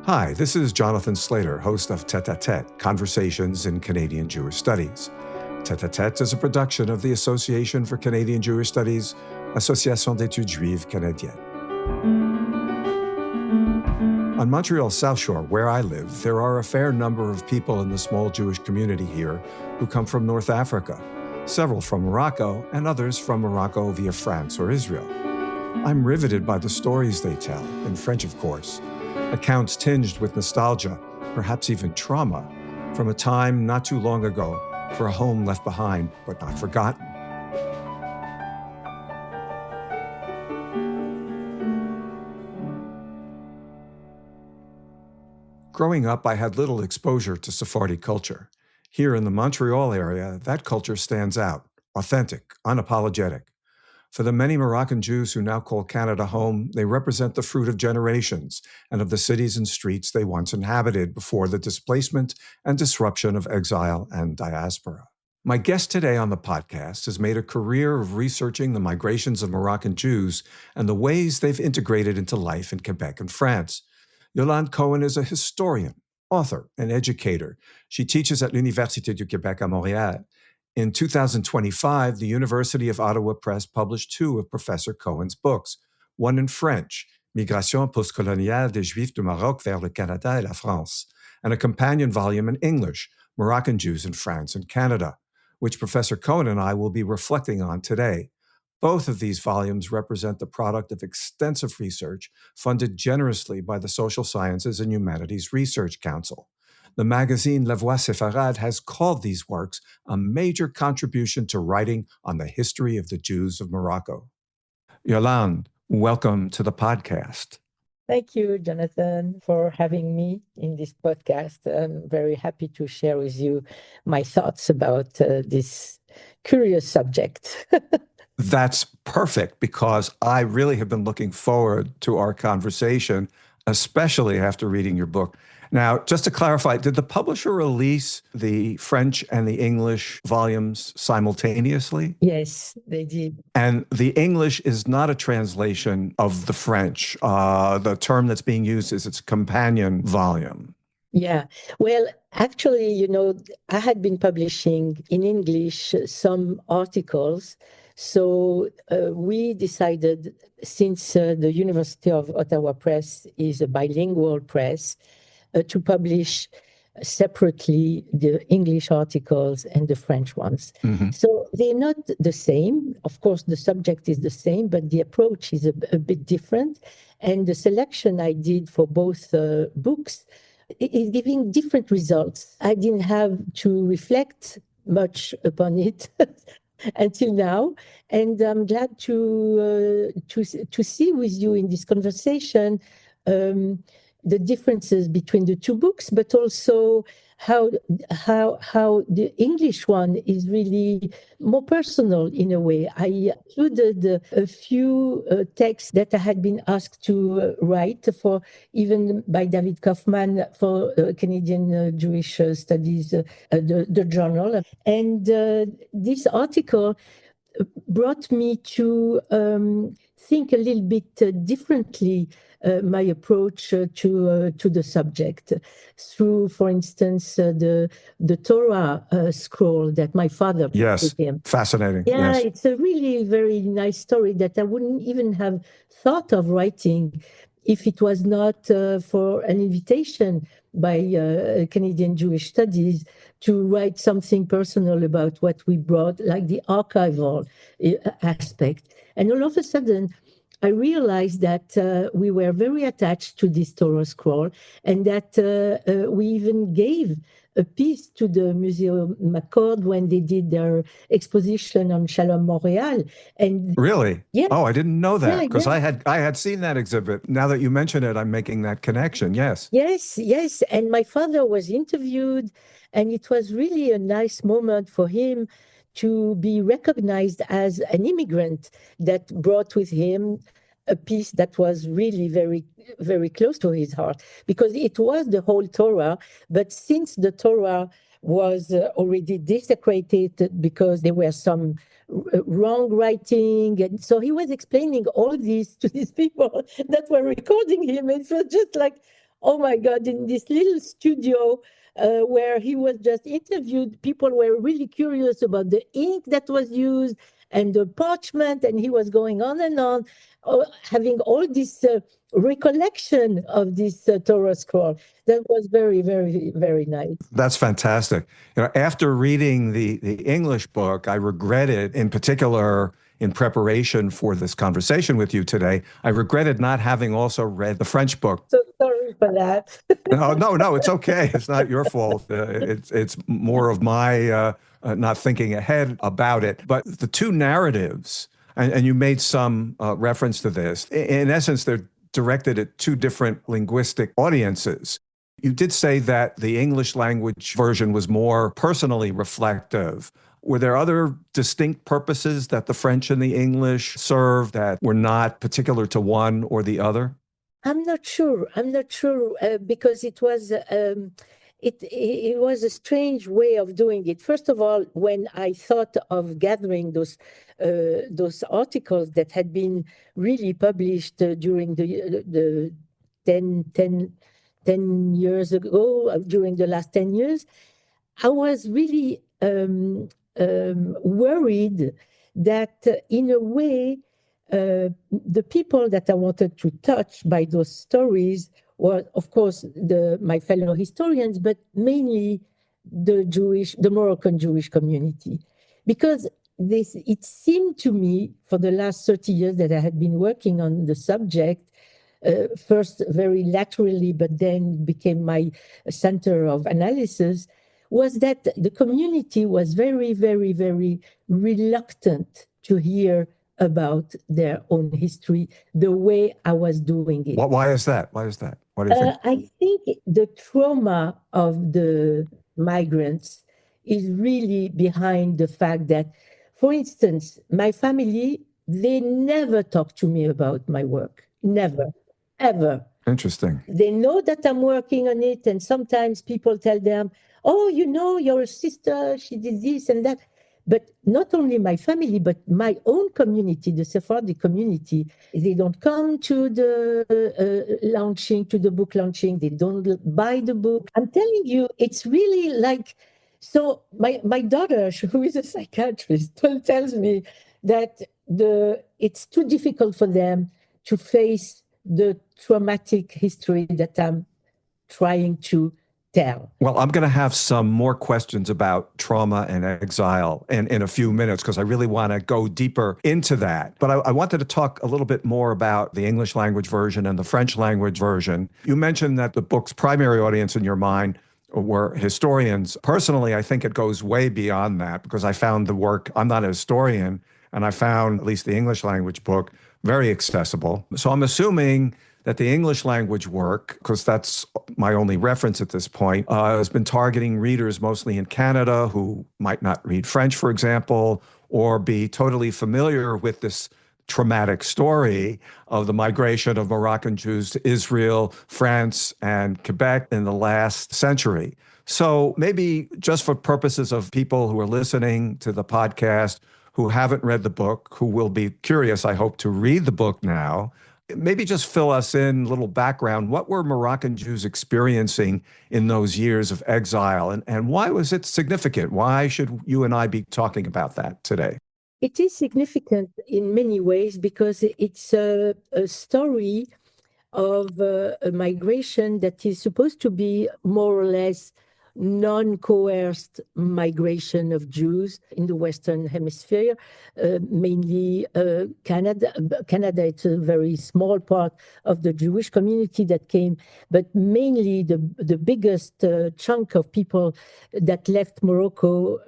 Hi, this is Jonathan Slater, host of Tête-à-Tête, Conversations in Canadian Jewish Studies. Tête-à-Tête is a production of the Association for Canadian Jewish Studies, Association d'études juives canadiennes. On Montreal's South Shore, where I live, there are a fair number of people in the small Jewish community here who come from North Africa, several from Morocco and others from Morocco via France or Israel. I'm riveted by the stories they tell, in French of course, accounts tinged with nostalgia, perhaps even trauma, from a time not too long ago for a home left behind but not forgotten. Growing up, I had little exposure to Sephardi culture. Here in the Montreal area, that culture stands out, authentic, unapologetic. For the many Moroccan Jews who now call Canada home, they represent the fruit of generations and of the cities and streets they once inhabited before the displacement and disruption of exile and diaspora. My guest today on the podcast has made a career of researching the migrations of Moroccan Jews and the ways they've integrated into life in Quebec and France. Yolande Cohen is a historian, author, and educator. She teaches at Université du Québec à Montréal. In 2025, the University of Ottawa Press published two of Professor Cohen's books, one in French, Migration postcoloniales des Juifs du Maroc vers le Canada et la France, and a companion volume in English, Moroccan Jews in France and Canada, which Professor Cohen and I will be reflecting on today. Both of these volumes represent the product of extensive research funded generously by the Social Sciences and Humanities Research Council. The magazine La Voix Séfarade has called these works a major contribution to writing on the history of the Jews of Morocco. Yolande, welcome to the podcast. Thank you, Jonathan, for having me in this podcast. I'm very happy to share with you my thoughts about this curious subject. That's perfect, because I really have been looking forward to our conversation, especially after reading your book. Now, just to clarify, did the publisher release the French and the English volumes simultaneously? Yes, they did. And the English is not a translation of the French. The term that's being used is its companion volume. Yeah. Well, actually, I had been publishing in English some articles. So we decided, since the University of Ottawa Press is a bilingual press, to publish separately the English articles and the French ones. Mm-hmm. So they're not the same. Of course, the subject is the same, but the approach is a bit different. And the selection I did for both books is giving different results. I didn't have to reflect much upon it until now, and I'm glad to see with you in this conversation the differences between the two books, but also how the English one is really more personal in a way. I included a few texts that I had been asked to write for, even by David Kaufman for Canadian Jewish Studies, the journal. And this article brought me to think a little bit differently my approach to the subject through, for instance, the Torah scroll that my father yes, with him. Fascinating. Yeah, yes. It's a really very nice story that I wouldn't even have thought of writing if it was not for an invitation by Canadian Jewish Studies to write something personal about what we brought, like the archival aspect. And all of a sudden, I realized that we were very attached to this Torah scroll, and that we even gave a piece to the Museum McCord when they did their exposition on Shalom Montreal. And really? Yeah. Oh, I didn't know that, because Yeah. I had seen that exhibit. Now that you mention it, I'm making that connection. Yes. Yes. And my father was interviewed, and it was really a nice moment for him to be recognized as an immigrant that brought with him a piece that was really very, very close to his heart, because it was the whole Torah. But since the Torah was already desecrated because there were some wrong writing, and so he was explaining all this to these people that were recording him. It was just like, oh my God, in this little studio where he was just interviewed, people were really curious about the ink that was used and the parchment, and he was going on, having all this recollection of this Torah scroll. That was very, very, very nice. That's fantastic. After reading the English book, I regretted, in particular, in preparation for this conversation with you today, I regretted not having also read the French book. So sorry for that. No, it's okay. It's not your fault. It's more of my not thinking ahead about it. But the two narratives, and you made some reference to this, in essence, they're directed at two different linguistic audiences. You did say that the English language version was more personally reflective. Were there other distinct purposes that the French and the English served that were not particular to one or the other? I'm not sure. Because it was it was a strange way of doing it. First of all, when I thought of gathering those articles that had been really published during the 10 years ago, during the last 10 years, I was really worried that in a way, the people that I wanted to touch by those stories were, of course, my fellow historians, but mainly the Moroccan Jewish community. Because it seemed to me for the last 30 years that I had been working on the subject, first very laterally, but then became my center of analysis, was that the community was very, very, very reluctant to hear about their own history the way I was doing it. Why is that? What do you think? I think the trauma of the migrants is really behind the fact that, for instance, my family, they never talk to me about my work. Never, ever. Interesting. They know that I'm working on it, and sometimes people tell them, oh, your sister, she did this and that. But not only my family, but my own community, the Sephardic community, they don't come to the launching, to the book launching. They don't buy the book. I'm telling you, it's really like, so my daughter, who is a psychiatrist, tells me that it's too difficult for them to face the traumatic history that I'm trying to tell. Well, I'm going to have some more questions about trauma and exile in a few minutes because I really want to go deeper into that. But I wanted to talk a little bit more about the English language version and the French language version. You mentioned that the book's primary audience in your mind were historians. Personally, I think it goes way beyond that because I found the work, I'm not a historian, and I found at least the English language book very accessible. So I'm assuming that the English language work, because that's my only reference at this point, has been targeting readers mostly in Canada who might not read French, for example, or be totally familiar with this traumatic story of the migration of Moroccan Jews to Israel, France, and Quebec in the last century. So maybe just for purposes of people who are listening to the podcast, who haven't read the book, who will be curious, I hope, to read the book now, maybe just fill us in a little background. What were Moroccan Jews experiencing in those years of exile, and why was it significant? Why should you and I be talking about that today? It is significant in many ways because it's a story of a migration that is supposed to be more or less non-coerced migration of Jews in the Western Hemisphere, mainly Canada. Canada, it's a very small part of the Jewish community that came, but mainly the biggest chunk of people that left Morocco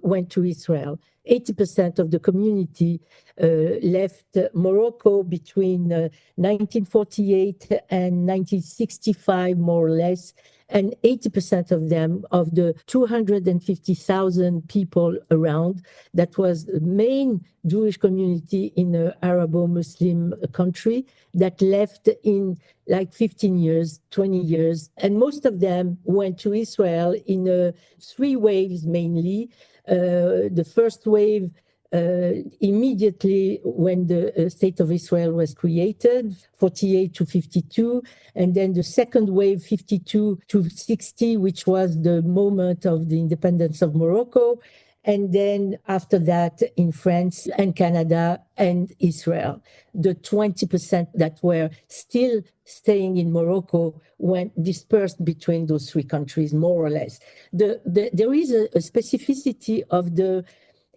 went to Israel. 80% of the community left Morocco between 1948 and 1965, more or less. And 80% of them, of the 250,000 people around, that was the main Jewish community in an Arabo-Muslim country that left in like 15 years, 20 years. And most of them went to Israel in 3 waves mainly. The first wave immediately when the State of Israel was created, 48 to 52, and then the second wave, 52 to 60, which was the moment of the independence of Morocco, and then after that in France and Canada and Israel. The 20% that were still staying in Morocco went dispersed between those three countries, more or less. There is a specificity of the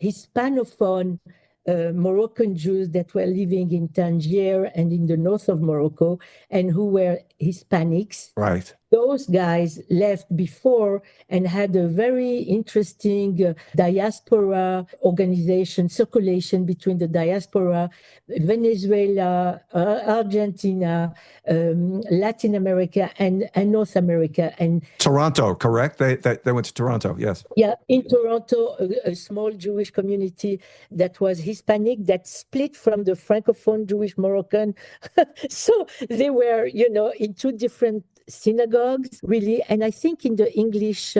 Hispanophone Moroccan Jews that were living in Tangier and in the north of Morocco and who were Hispanics. Right. Those guys left before and had a very interesting diaspora organization, circulation between the diaspora, Venezuela, Argentina, Latin America, and North America. And Toronto, correct? They went to Toronto, yes. yeah, in Toronto, a small Jewish community that was Hispanic that split from the Francophone Jewish Moroccan. So they were, in two different synagogues, really. And I think in the English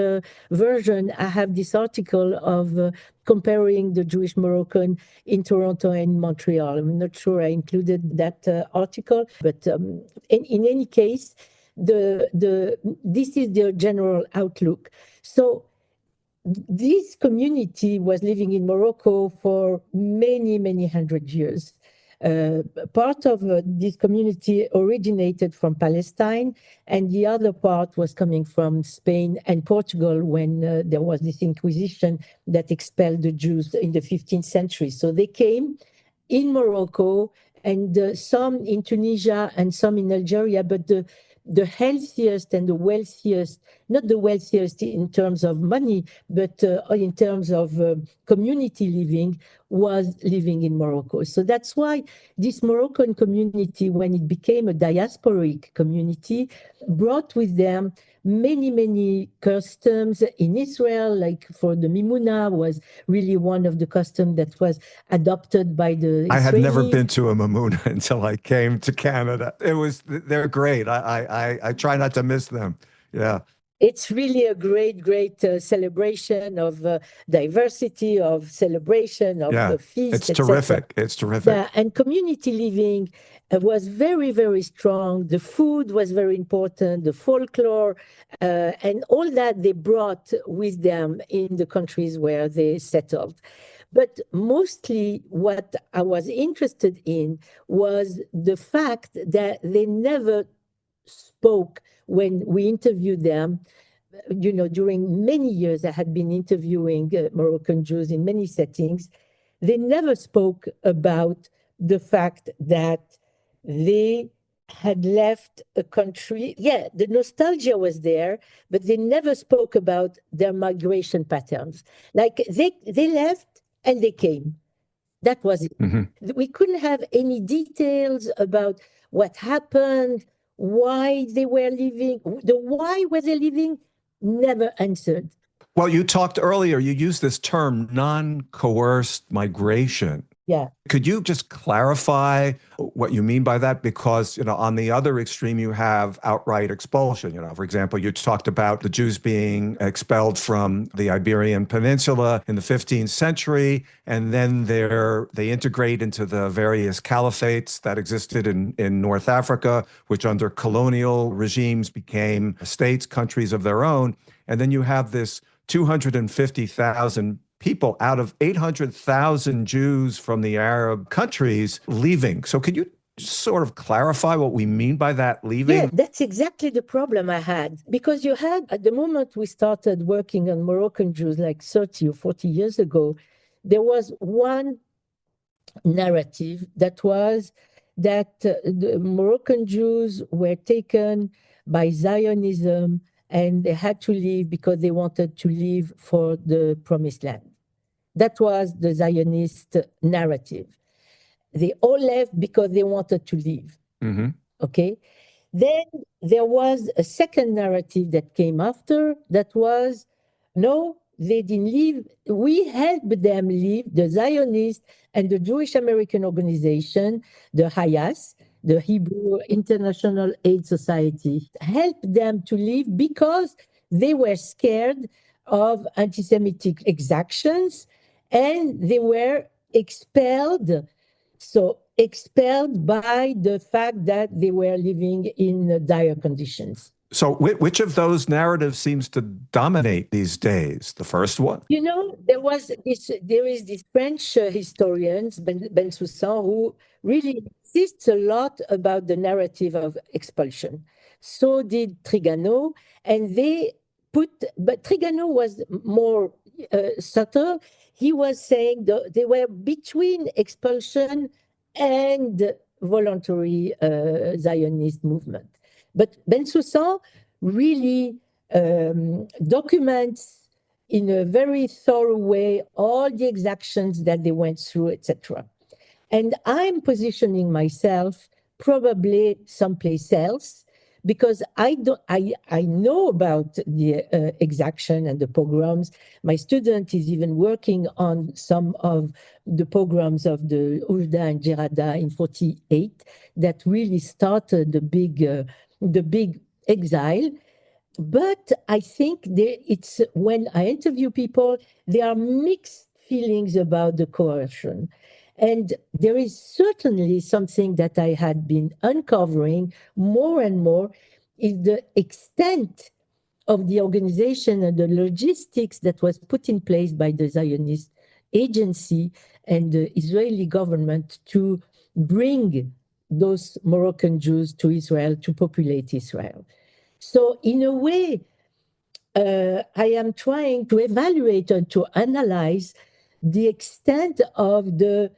version, I have this article of comparing the Jewish Moroccan in Toronto and Montreal. I'm not sure I included that article, but in any case, this is the general outlook. So this community was living in Morocco for many, many hundred years. Part of this community originated from Palestine, and the other part was coming from Spain and Portugal when there was this Inquisition that expelled the Jews in the 15th century. So they came in Morocco, and some in Tunisia and some in Algeria, but the healthiest and the wealthiest, not the wealthiest in terms of money, but in terms of community living, was living in Morocco. So that's why this Moroccan community, when it became a diasporic community, brought with them many, many customs in Israel, like for the Mimuna was really one of the customs that was adopted by the Israeli. I had never been to a Mimuna until I came to Canada. They're great. I try not to miss them. Yeah. It's really a great, great celebration of diversity, of celebration, of the feast. It's terrific. It's terrific. Yeah, and community living was very, very strong. The food was very important, the folklore, and all that they brought with them in the countries where they settled. But mostly what I was interested in was the fact that they never spoke when we interviewed them. During many years, I had been interviewing Moroccan Jews in many settings. They never spoke about the fact that they had left a country. Yeah, the nostalgia was there, but they never spoke about their migration patterns. Like they left and they came. That was it. Mm-hmm. We couldn't have any details about what happened, why they were leaving. The why were they leaving never answered. Well, you talked earlier, you used this term, non-coerced migration. Yeah. Could you just clarify what you mean by that? Because, on the other extreme, you have outright expulsion. For example, you talked about the Jews being expelled from the Iberian Peninsula in the 15th century, and then they integrate into the various caliphates that existed in North Africa, which under colonial regimes became states, countries of their own. And then you have this 250,000 people out of 800,000 Jews from the Arab countries leaving. So could you sort of clarify what we mean by that, leaving? Yeah, that's exactly the problem I had. Because you had, at the moment we started working on Moroccan Jews, like 30 or 40 years ago, there was one narrative that was that the Moroccan Jews were taken by Zionism and they had to leave because they wanted to leave for the Promised Land. That was the Zionist narrative. They all left because they wanted to leave. Mm-hmm. Okay? Then there was a second narrative that came after that was, no, they didn't leave. We helped them leave, the Zionists and the Jewish American Organization, the HIAS, the Hebrew International Aid Society, helped them to leave because they were scared of anti-Semitic exactions and they were expelled. So expelled by the fact that they were living in dire conditions. So which of those narratives seems to dominate these days? The first one? There is this French historian, Bensoussan, who really insists a lot about the narrative of expulsion. So did Trigano, but Trigano was more subtle. He was saying they were between expulsion and voluntary Zionist movement. But Bensoussan really documents in a very thorough way all the exactions that they went through, etc. And I'm positioning myself probably someplace else because I know about the exaction and the pogroms. My student is even working on some of the pogroms of the Oujda and Gerada in 48 that really started the big exile. But I think it's when I interview people, there are mixed feelings about the coercion. And there is certainly something that I had been uncovering more and more is the extent of the organization and the logistics that was put in place by the Zionist agency and the Israeli government to bring those Moroccan Jews to Israel, to populate Israel. So in a way, I am trying to evaluate and to analyze the extent of the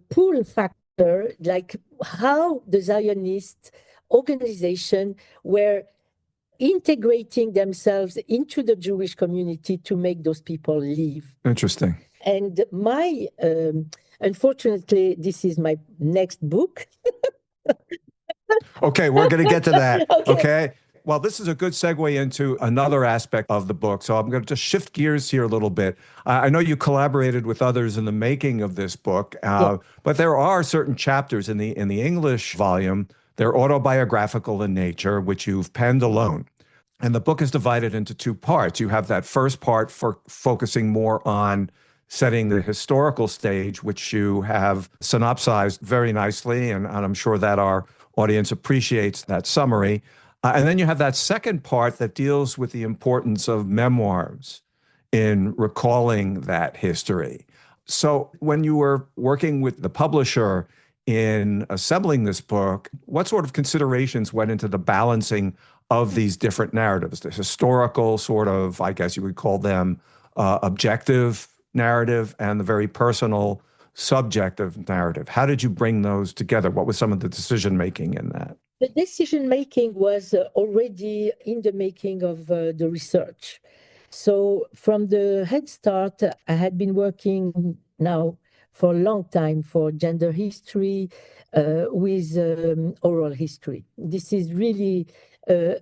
pull factor, like how the Zionist organization were integrating themselves into the Jewish community to make those people leave. Interesting. And unfortunately, this is my next book. Okay, we're going to get to that. Okay. Well, this is a good segue into another aspect of the book. So I'm going to just shift gears here a little bit. I know you collaborated with others in the making of this book, but there are certain chapters in the English volume. They're autobiographical in nature, which you've penned alone. And the book is divided into two parts. You have that first part for focusing more on setting the historical stage, which you have synopsized very nicely, and I'm sure that our audience appreciates that summary. And then you have that second part that deals with the importance of memoirs in recalling that history. So when you were working with the publisher in assembling this book, what sort of considerations went into the balancing of these different narratives, the historical sort of, I guess you would call them, objective narrative, and the very personal subjective narrative? How did you bring those together? What was some of the decision-making in that? The decision-making was already in the making of the research. So from the head start, I had been working now for a long time for gender history with oral history. This is really a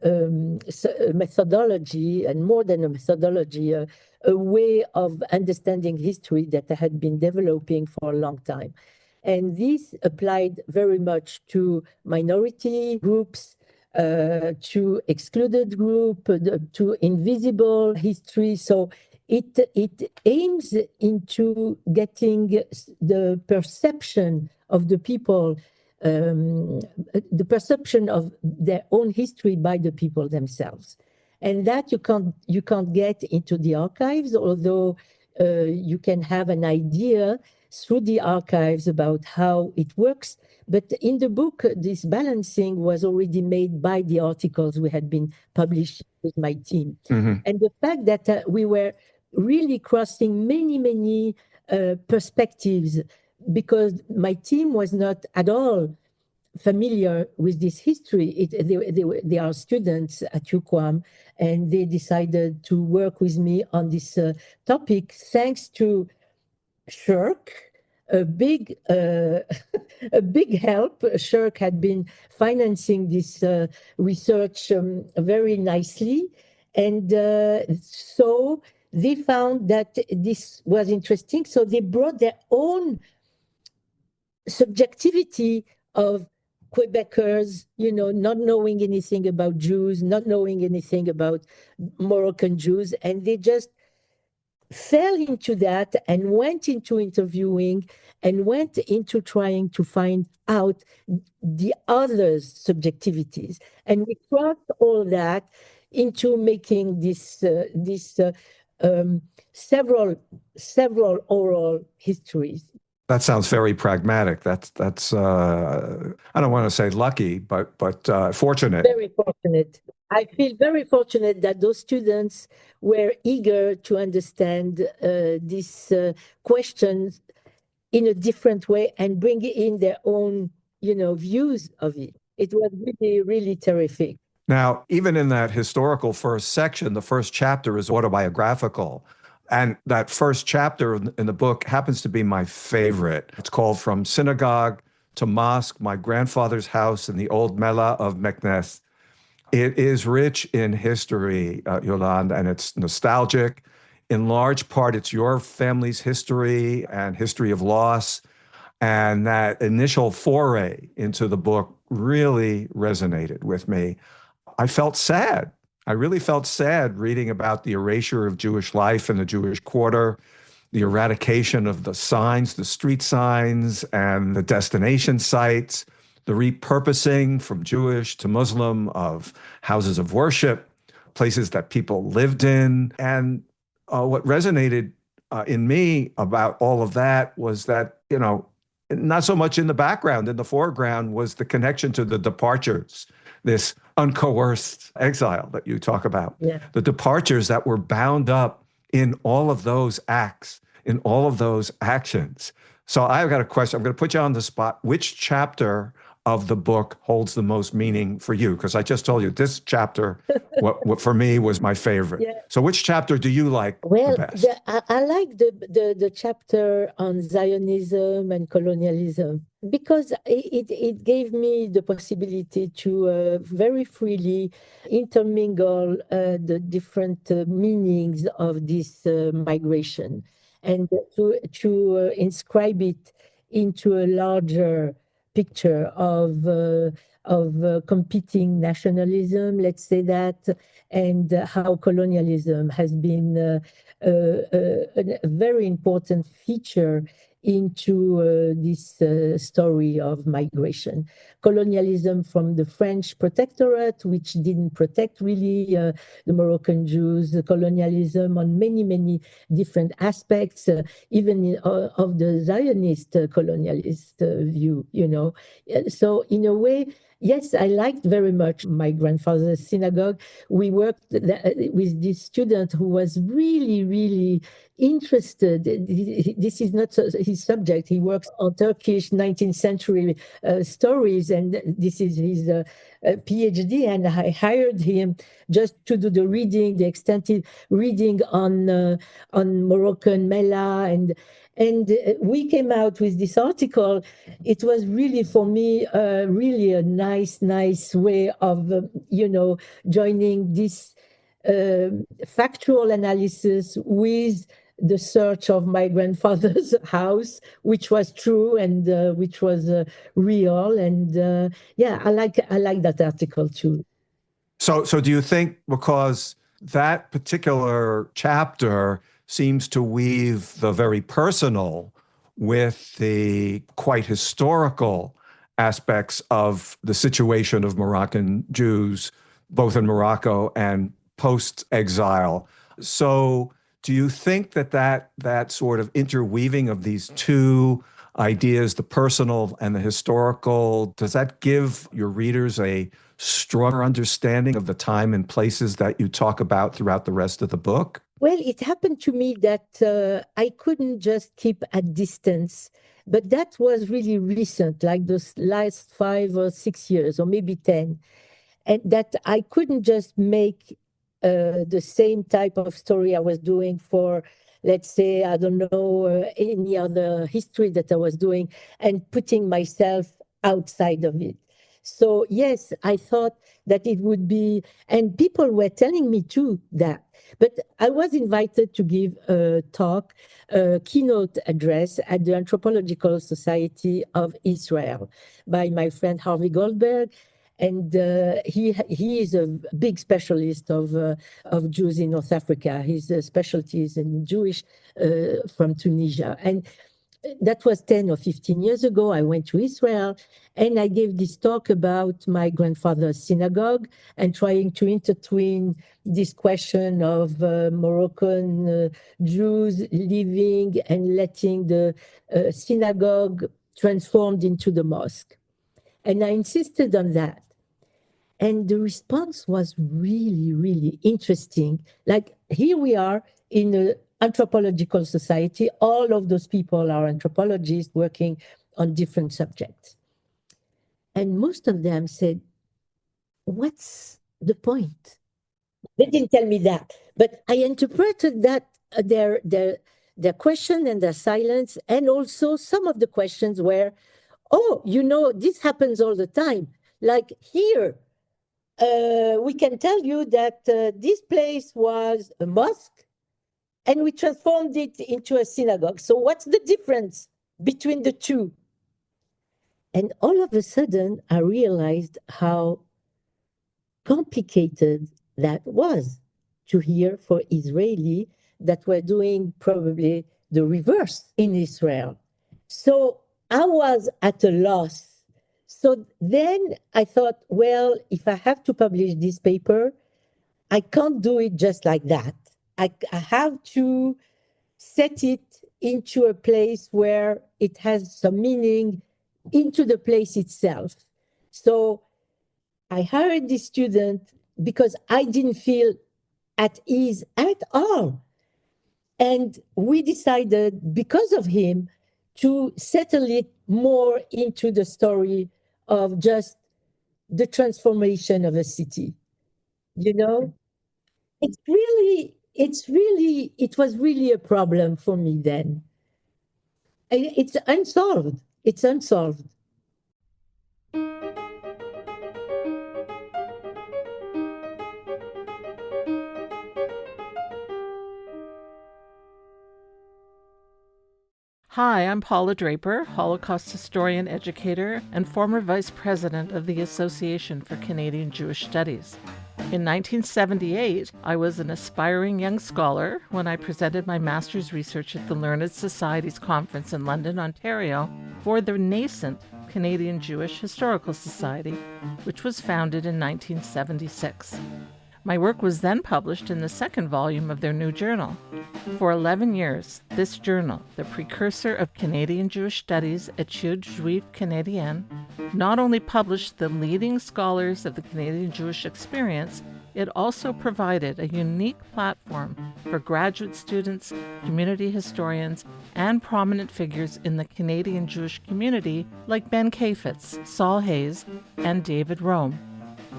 methodology, and more than a methodology, a way of understanding history that I had been developing for a long time. And this applied very much to minority groups, to excluded group, to invisible history. So it aims into getting the perception of the people, the perception of their own history by the people themselves. And that you can't get into the archives, although you can have an idea through the archives about how it works. But in the book, this balancing was already made by the articles we had been published with my team. Mm-hmm. And the fact that we were really crossing many perspectives, because my team was not at all familiar with this history. They are students at UQAM, and they decided to work with me on this topic thanks to Shirk, a big help. Shirk had been financing this research very nicely, and so they found that this was interesting. So they brought their own subjectivity of Quebecers, not knowing anything about Jews, not knowing anything about Moroccan Jews, and they just fell into that and went into interviewing and went into trying to find out the others' subjectivities. And we crossed all that into making several oral histories. That sounds very pragmatic. That's I don't want to say lucky, but fortunate. Very fortunate. I feel very fortunate that those students were eager to understand these questions in a different way and bring in their own, views of it. It was really, really terrific. Now, even in that historical first section, the first chapter is autobiographical. And that first chapter in the book happens to be my favorite. It's called From Synagogue to Mosque, My Grandfather's House in the Old Mellah of Meknes. It is rich in history, Yolande, and it's nostalgic. In large part, it's your family's history and history of loss. And that initial foray into the book really resonated with me. I felt sad. I really felt sad reading about the erasure of Jewish life in the Jewish quarter, the eradication of the signs, the street signs, and the destination sites, the repurposing from Jewish to Muslim of houses of worship, places that people lived in. And what resonated in me about all of that was that, not so much in the background, in the foreground was the connection to the departures, this uncoerced exile that you talk about, the departures that were bound up in all of those acts, in all of those actions. So I've got a question. I'm going to put you on the spot. Which chapter of the book holds the most meaning for you? Because I just told you this chapter, what for me was my favorite. Yeah. So which chapter do you like the best? I like the chapter on Zionism and colonialism because it gave me the possibility to very freely intermingle the different meanings of this migration and to inscribe it into a larger picture of competing nationalism, let's say that, and how colonialism has been a very important feature into this story of migration. Colonialism from the French protectorate, which didn't protect really the Moroccan Jews, the colonialism on many, many different aspects, even of the Zionist colonialist view, So in a way, yes, I liked very much my grandfather's synagogue. We worked with this student who was really, really interested. This is not his subject. He works on Turkish 19th century stories, and this is his PhD. And I hired him just to do the reading, the extensive reading on Moroccan Mellah, and we came out with this article. It was really, for me, really a nice way of, joining this factual analysis with the search of my grandfather's house, which was true and which was real. And I like that article too. So do you think because that particular chapter seems to weave the very personal with the quite historical aspects of the situation of Moroccan Jews, both in Morocco and post-exile. So do you think that sort of interweaving of these two ideas, the personal and the historical, does that give your readers a stronger understanding of the time and places that you talk about throughout the rest of the book? Well, it happened to me that I couldn't just keep at distance, but that was really recent, like those last 5 or 6 years, or maybe 10, and that I couldn't just make the same type of story I was doing for, let's say, I don't know, any other history that I was doing and putting myself outside of it. So yes, I thought that it would be, and people were telling me too that, but I was invited to give a talk, a keynote address at the Anthropological Society of Israel by my friend Harvey Goldberg. And he is a big specialist of Jews in North Africa. His specialty is in Jewish from Tunisia. And that was 10 or 15 years ago. I went to Israel and I gave this talk about my grandfather's synagogue and trying to intertwine this question of Moroccan Jews living and letting the synagogue transformed into the mosque. And I insisted on that. And the response was really, really interesting. Like, here we are in an anthropological society. All of those people are anthropologists working on different subjects. And most of them said, what's the point? They didn't tell me that, but I interpreted that their question and their silence, and also some of the questions were, oh, this happens all the time. Like here, we can tell you that this place was a mosque and we transformed it into a synagogue. So what's the difference between the two? And all of a sudden, I realized how complicated that was to hear for Israeli that were doing probably the reverse in Israel. So I was at a loss. So then I thought, well, if I have to publish this paper, I can't do it just like that. I have to set it into a place where it has some meaning, into the place itself. So I hired this student because I didn't feel at ease at all. And we decided, because of him, to settle it more into the story of just the transformation of a city. It was really a problem for me then. And it's unsolved. It's unsolved. Hi, I'm Paula Draper, Holocaust historian, educator, and former vice president of the Association for Canadian Jewish Studies. In 1978, I was an aspiring young scholar when I presented my master's research at the Learned Societies Conference in London, Ontario, for the nascent Canadian Jewish Historical Society, which was founded in 1976. My work was then published in the second volume of their new journal. For 11 years, this journal, the precursor of Canadian Jewish Studies, Études Juives Canadiennes, not only published the leading scholars of the Canadian Jewish experience, it also provided a unique platform for graduate students, community historians, and prominent figures in the Canadian Jewish community like Ben Kafitz, Saul Hayes, and David Rome.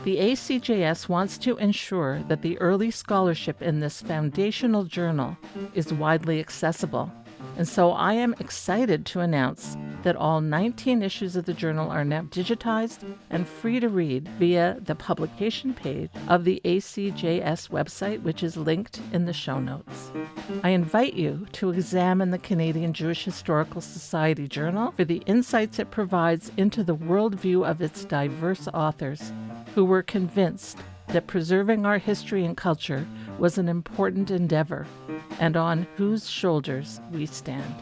The ACJS wants to ensure that the early scholarship in this foundational journal is widely accessible, and so I am excited to announce that all 19 issues of the journal are now digitized and free to read via the publication page of the ACJS website, which is linked in the show notes. I invite you to examine the Canadian Jewish Historical Society Journal for the insights it provides into the worldview of its diverse authors, who were convinced that preserving our history and culture was an important endeavor, and on whose shoulders we stand.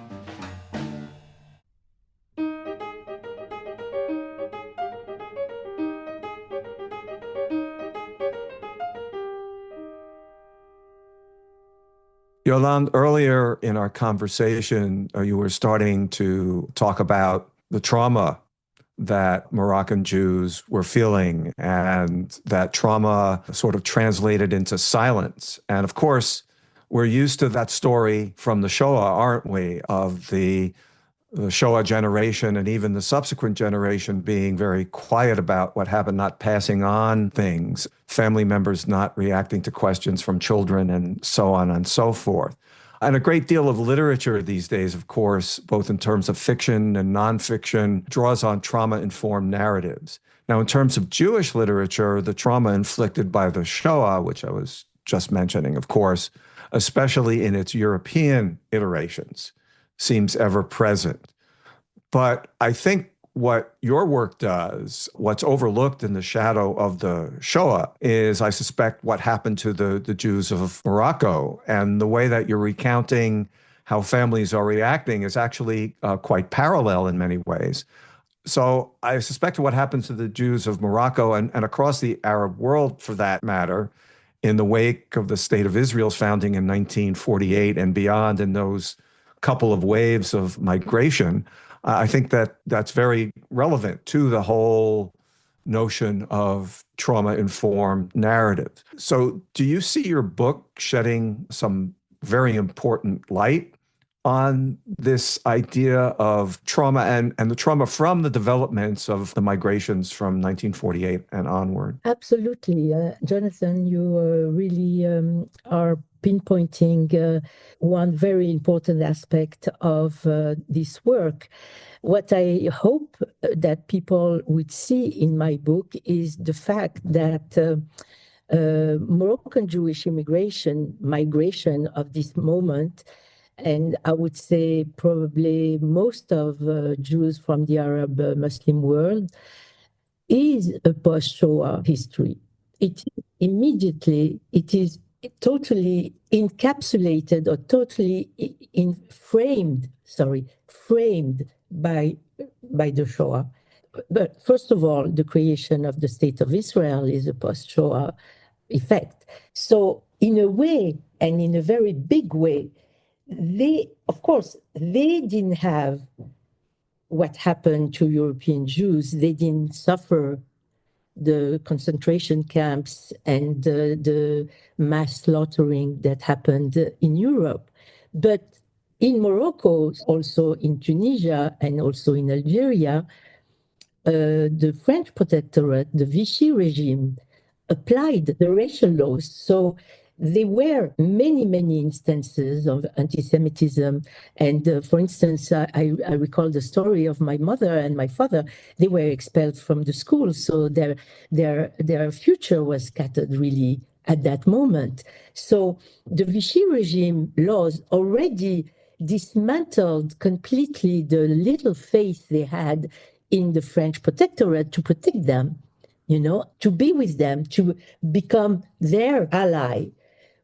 Yolande, earlier in our conversation, you were starting to talk about the trauma that Moroccan Jews were feeling, and that trauma sort of translated into silence. And of course, we're used to that story from the Shoah, aren't we, of the Shoah generation and even the subsequent generation being very quiet about what happened, not passing on things, family members not reacting to questions from children, and so on and so forth. And a great deal of literature these days, of course, both in terms of fiction and nonfiction, draws on trauma-informed narratives. Now, in terms of Jewish literature, the trauma inflicted by the Shoah, which I was just mentioning, of course, especially in its European iterations, seems ever present. But I think what your work does, what's overlooked in the shadow of the Shoah is, I suspect, what happened to the Jews of Morocco. And the way that you're recounting how families are reacting is actually quite parallel in many ways. So I suspect what happens to the Jews of Morocco and across the Arab world, for that matter, in the wake of the State of Israel's founding in 1948 and beyond, in those couple of waves of migration, I think that that's very relevant to the whole notion of trauma-informed narrative. So do you see your book shedding some very important light on this idea of trauma and the trauma from the developments of the migrations from 1948 and onward? Absolutely. Jonathan, you really are pinpointing one very important aspect of this work. What I hope that people would see in my book is the fact that Moroccan Jewish migration of this moment, and I would say probably most of Jews from the Arab Muslim world, is a post-Shoah history. It is totally encapsulated or totally framed by the Shoah. But first of all, the creation of the State of Israel is a post-Shoah effect. So in a way, and in a very big way, they didn't have what happened to European Jews. They didn't suffer the concentration camps and the mass slaughtering that happened in Europe. But in Morocco, also in Tunisia, and also in Algeria, the French protectorate, the Vichy regime, applied the racial laws. So there were many, many instances of anti-Semitism. And for instance, I recall the story of my mother and my father. They were expelled from the school. So their future was scattered really at that moment. So the Vichy regime laws already dismantled completely the little faith they had in the French protectorate to protect them, to be with them, to become their ally,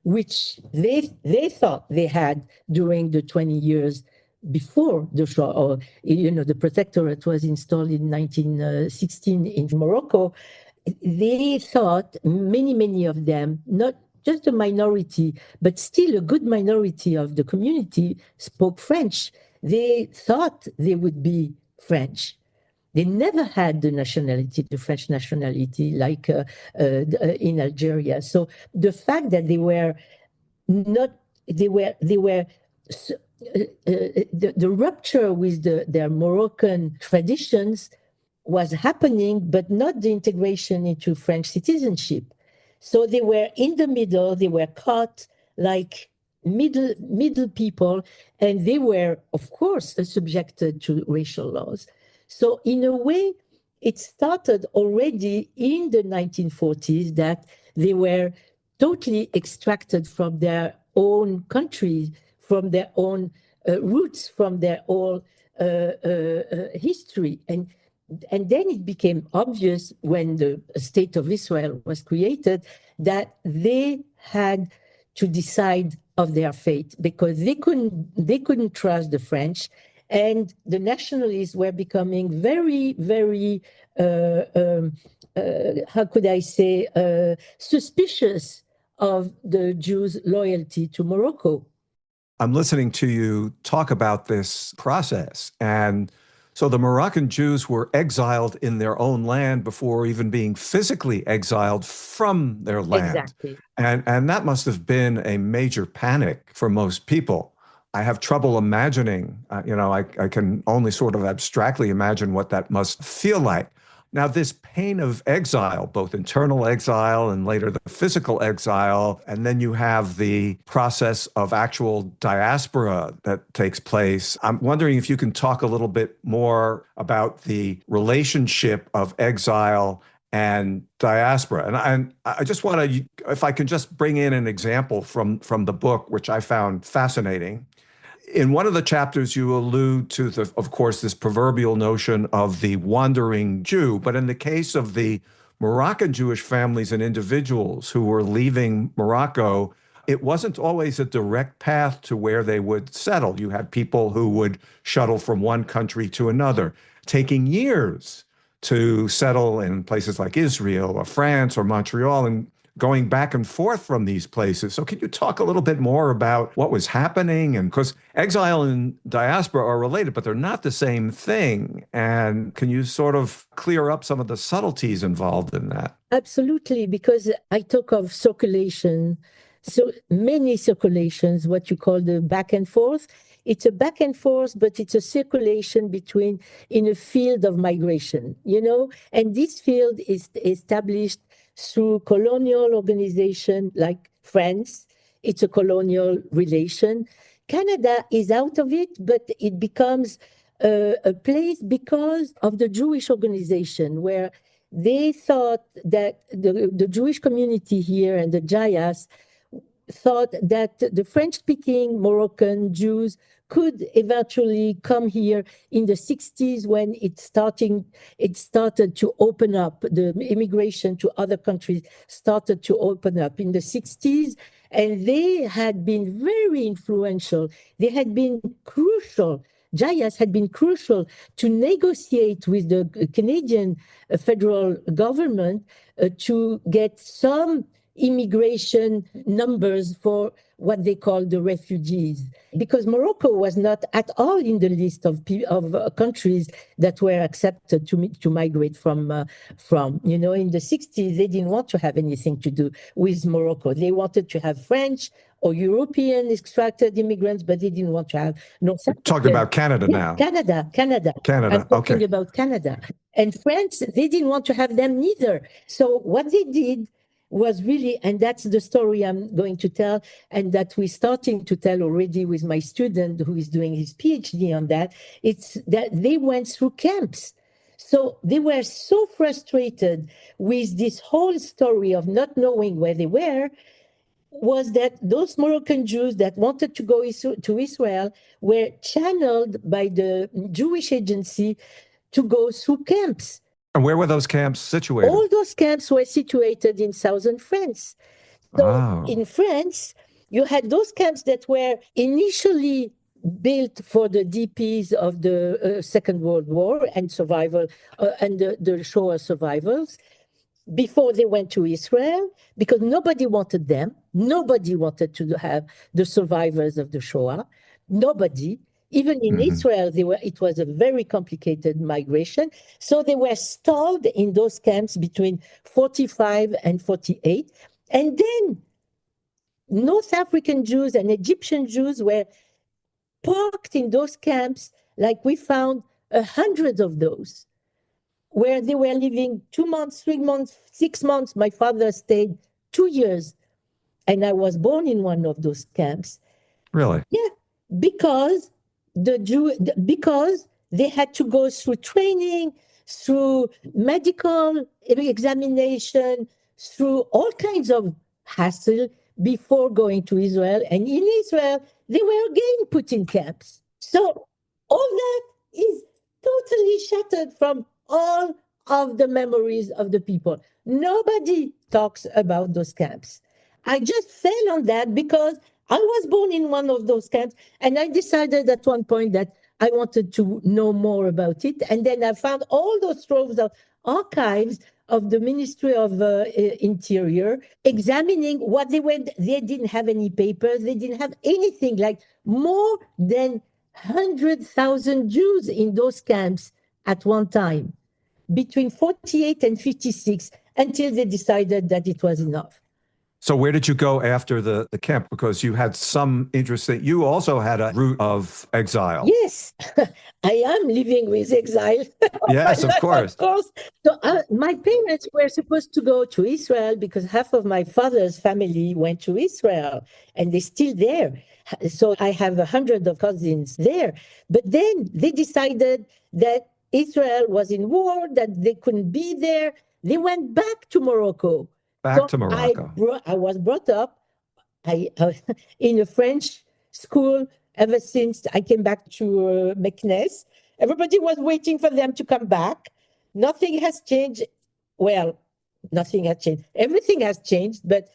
which they thought they had during the 20 years before the Shoah. Or, the protectorate was installed in 1916 in Morocco. They thought, many of them, not just a minority, but still a good minority of the community spoke French. They thought they would be French. They never had the French nationality, like in Algeria. So the fact that the rupture with their Moroccan traditions was happening, but not the integration into French citizenship. So they were in the middle. They were caught like middle people, and they were, of course, subjected to racial laws. So in a way, it started already in the 1940s that they were totally extracted from their own country, from their own roots, from their own history. And then it became obvious when the State of Israel was created that they had to decide of their fate, because they couldn't trust the French. And the nationalists were becoming very, very, how could I say, suspicious of the Jews' loyalty to Morocco. I'm listening to you talk about this process. And so the Moroccan Jews were exiled in their own land before even being physically exiled from their land. Exactly. And that must have been a major panic for most people. I have trouble imagining, I can only sort of abstractly imagine what that must feel like. Now, this pain of exile, both internal exile and later the physical exile, and then you have the process of actual diaspora that takes place. I'm wondering if you can talk a little bit more about the relationship of exile and diaspora. And I just want to, if I can just bring in an example from the book, which I found fascinating. In one of the chapters, you allude to, of course, this proverbial notion of the wandering Jew. But in the case of the Moroccan Jewish families and individuals who were leaving Morocco, it wasn't always a direct path to where they would settle. You had people who would shuttle from one country to another, taking years to settle in places like Israel or France or Montreal, and going back and forth from these places. So can you talk a little bit more about what was happening? And because exile and diaspora are related, but they're not the same thing. And can you sort of clear up some of the subtleties involved in that? Absolutely, because I talk of circulation, so many circulations, what you call the back and forth. It's a back and forth, but it's a circulation between in a field of migration, and this field is established through colonial organization like France. It's a colonial relation. Canada is out of it, but it becomes a place because of the Jewish organization, where they thought that the Jewish community here and the Jayas thought that the French-speaking Moroccan Jews could eventually come here in the 60s when it started to open up. The immigration to other countries started to open up in the 60s, and they had been very influential. They had been crucial. Jayas had been crucial to negotiate with the Canadian federal government to get some immigration numbers for what they call the refugees, because Morocco was not at all in the list of countries that were accepted to migrate from. In the 60s, they didn't want to have anything to do with Morocco. They wanted to have French or European extracted immigrants, but they didn't want to have North African. Talking about Canada now. Canada. I'm talking about Canada. And France, they didn't want to have them neither. So what they did was really, and that's the story I'm going to tell, and that we're starting to tell already with my student who is doing his PhD on that, it's that they went through camps. So they were so frustrated with this whole story of not knowing where they were, was that those Moroccan Jews that wanted to go to Israel were channeled by the Jewish agency to go through camps. And where were those camps situated? All those camps were situated in southern France. So in France, you had those camps that were initially built for the DPs of the Second World War and survival and the Shoah survivors before they went to Israel, because nobody wanted them. Nobody wanted to have the survivors of the Shoah. Nobody. Even in Israel, it was a very complicated migration. So they were stalled in those camps between 45 and 48. And then North African Jews and Egyptian Jews were parked in those camps, like we found 100 of those, where they were living 2 months, 3 months, 6 months. My father stayed 2 years, and I was born in one of those camps. Really? Yeah, because because they had to go through training, through medical examination, through all kinds of hassle before going to Israel. And in Israel, they were again put in camps. So all that is totally shattered from all of the memories of the people. Nobody talks about those camps. I just fell on that because I was born in one of those camps, and I decided at one point that I wanted to know more about it. And then I found all those troves of archives of the Ministry of Interior examining what they were. They didn't have any papers. They didn't have anything, like more than 100,000 Jews in those camps at one time, between 48 and 56, until they decided that it was enough. So where did you go after the camp? Because you had some interest that you also had a route of exile. Yes, I am living with exile. Yes, of course. Of course. So my parents were supposed to go to Israel because half of my father's family went to Israel, and they're still there. So I have 100 of cousins there. But then they decided that Israel was in war, that they couldn't be there. They went back to Morocco. To Morocco. I was brought up in a French school ever since I came back to Meknes. Everybody was waiting for them to come back. Nothing has changed. Well, nothing has changed. Everything has changed, but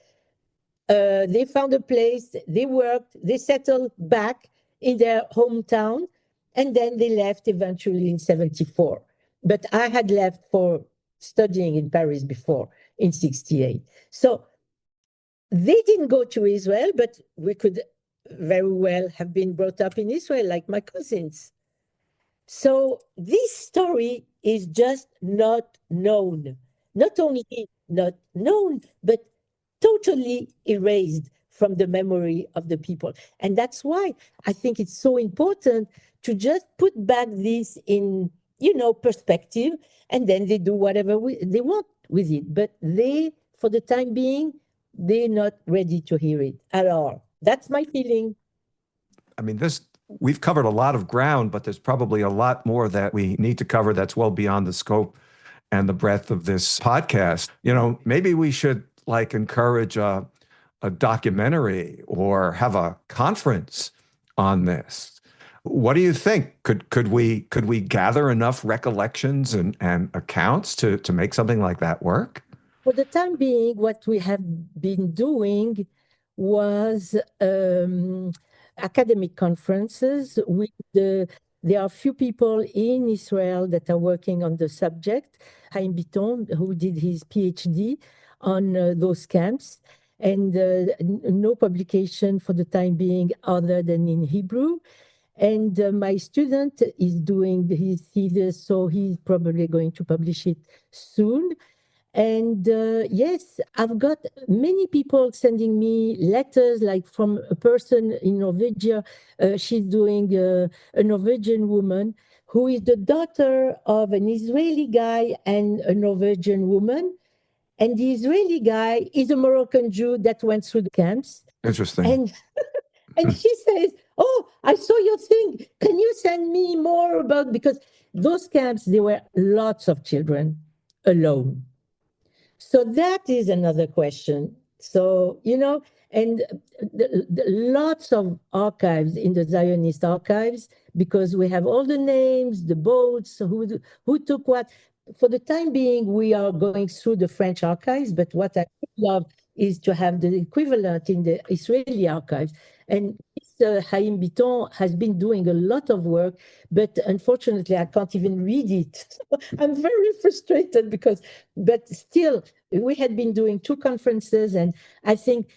they found a place, they worked, they settled back in their hometown, and then they left eventually in 74. But I had left for studying in Paris before in 68. So they didn't go to Israel, but we could very well have been brought up in Israel like my cousins. So this story is just not known. Not only not known, but totally erased from the memory of the people. And that's why I think it's so important to just put back this in, perspective, and then they do whatever they want with it. But they, for the time being, they're not ready to hear it at all. That's my feeling. I mean, we've covered a lot of ground, but there's probably a lot more that we need to cover that's well beyond the scope and the breadth of this podcast. Maybe we should encourage a documentary or have a conference on this. What do you think? Could we gather enough recollections and accounts to make something like that work? For the time being, what we have been doing was academic conferences with there are a few people in Israel that are working on the subject. Haim Biton, who did his PhD on those camps, and no publication for the time being other than in Hebrew. And my student is doing his thesis, so he's probably going to publish it soon. And yes, I've got many people sending me letters, like from a person in Norwegia. She's doing a Norwegian woman who is the daughter of an Israeli guy and a Norwegian woman. And the Israeli guy is a Moroccan Jew that went through the camps. Interesting. And she says, "Oh, I saw your thing. Can you send me more about," because those camps, there were lots of children alone. So that is another question. So, and lots of archives in the Zionist archives, because we have all the names, the boats, who took what. For the time being, we are going through the French archives, but what I love is to have the equivalent in the Israeli archives. And Haim Biton has been doing a lot of work, but unfortunately, I can't even read it. I'm very frustrated but still, we had been doing 2 conferences, and I think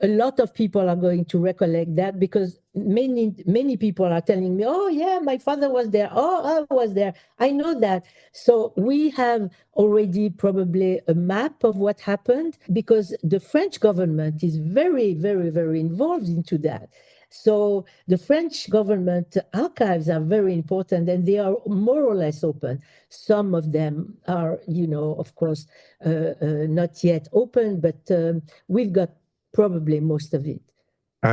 a lot of people are going to recollect that, because many people are telling me, "Oh yeah, my father was there. Oh, I was there. I know that." So we have already probably a map of what happened, because the French government is very, very, very involved into that. So the French government archives are very important, and they are more or less open. Some of them are, of course, not yet open, but we've got probably most of it.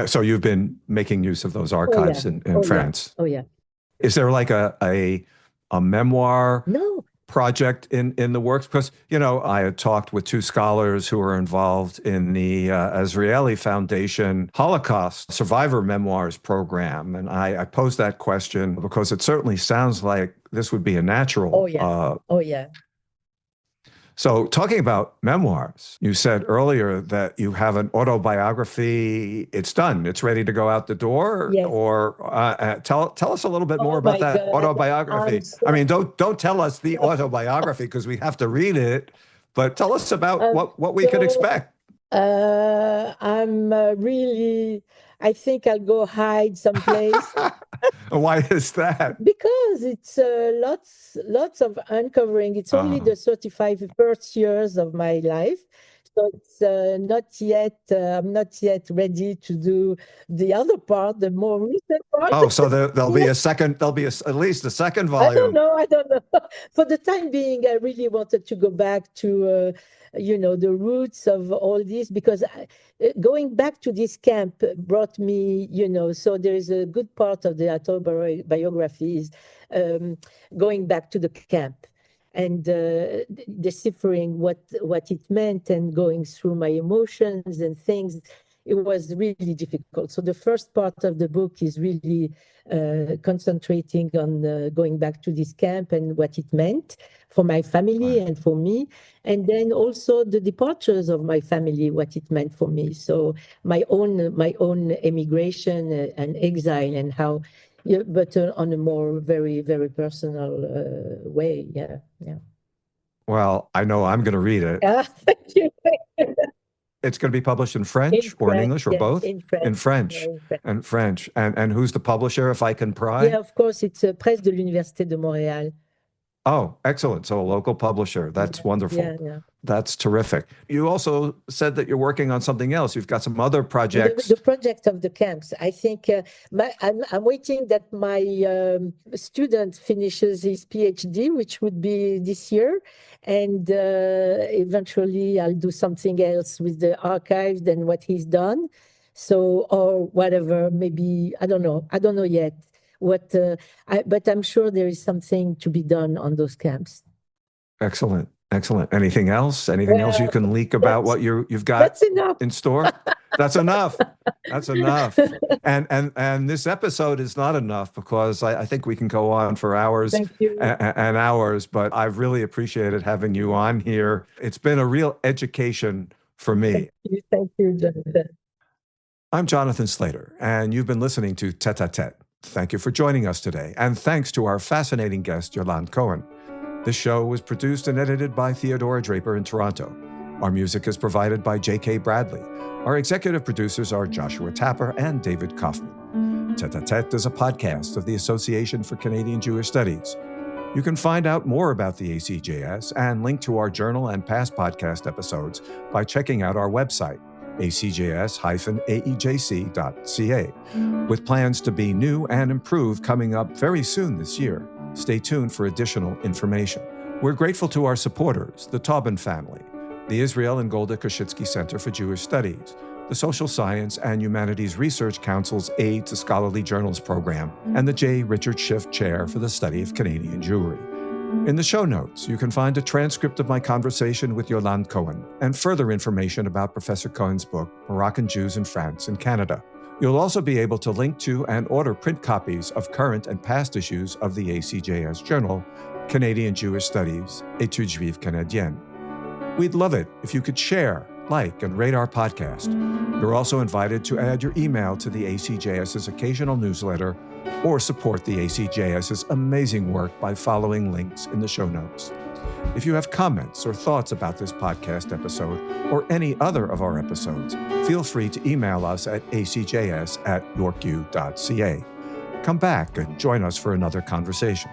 So you've been making use of those archives in France. Yeah. Oh yeah. Is there like a memoir project in the works? Because, I had talked with 2 scholars who are involved in the Azrieli Foundation Holocaust Survivor Memoirs program. And I posed that question because it certainly sounds like this would be a natural. Oh yeah. So talking about memoirs, you said earlier that you have an autobiography. It's done. It's ready to go out the door. Yes. Or tell us a little bit more about that autobiography. I mean, don't tell us the autobiography, because we have to read it. But tell us about what we could expect. I'm really. I think I'll go hide someplace. Why is that? Because it's lots of uncovering. It's only the 35 years of my life. So it's not yet, I'm not yet ready to do the other part, the more recent part. Oh, so there'll be at least a second volume. I don't know. For the time being, I really wanted to go back to, the roots of all this, because going back to this camp brought me, so there is a good part of the autobiography is going back to the camp and deciphering what it meant and going through my emotions and things. it was really difficult. So the first part of the book is really concentrating on going back to this camp and what it meant for my family and for me. And then also the departures of my family, what it meant for me. So my own emigration and exile and how, but on a more very, very personal way. Yeah. Well, I know I'm going to read it. Thank you. It's going to be published in French or in English or yes, both? In French. In French. Yeah, in French. And French. And who's the publisher, if I can pry? Yeah, of course, it's Presse de l'Université de Montréal. Oh, excellent. So a local publisher. That's wonderful. Yeah. That's terrific. You also said that you're working on something else. You've got some other projects. The project of the camps. I think I'm waiting that my student finishes his PhD, which would be this year. And eventually I'll do something else with the archives and what he's done. So, or whatever, maybe, I don't know yet. But I'm sure there is something to be done on those camps. Excellent. Anything else? Anything else you can leak about what you've got in store? That's enough. And this episode is not enough because I think we can go on for hours and hours, but I've really appreciated having you on here. It's been a real education for me. Thank you, Jonathan. I'm Jonathan Slater, and you've been listening to Tête à Tête. Thank you for joining us today, and thanks to our fascinating guest, Yolande Cohen. This show was produced and edited by Theodora Draper in Toronto. Our music is provided by J.K. Bradley. Our executive producers are Joshua Tapper and David Kaufman. Tête à Tête is a podcast of the Association for Canadian Jewish Studies. You can find out more about the ACJS and link to our journal and past podcast episodes by checking out our website, acjs-aejc.ca, with plans to be new and improved coming up very soon this year. Stay tuned for additional information. We're grateful to our supporters, the Taubin family, the Israel and Golda Koshitsky Center for Jewish Studies, the Social Science and Humanities Research Council's Aid to Scholarly Journals program, and the J. Richard Schiff Chair for the Study of Canadian Jewry. In the show notes, you can find a transcript of my conversation with Yolande Cohen and further information about Professor Cohen's book, Moroccan Jews in France and Canada. You'll also be able to link to and order print copies of current and past issues of the ACJS journal, Canadian Jewish Studies, Études Juives Canadiennes. We'd love it if you could share, like, and rate our podcast. You're also invited to add your email to the ACJS's occasional newsletter or support the ACJS's amazing work by following links in the show notes. If you have comments or thoughts about this podcast episode or any other of our episodes, feel free to email us at acjs@yorku.ca. Come back and join us for another conversation.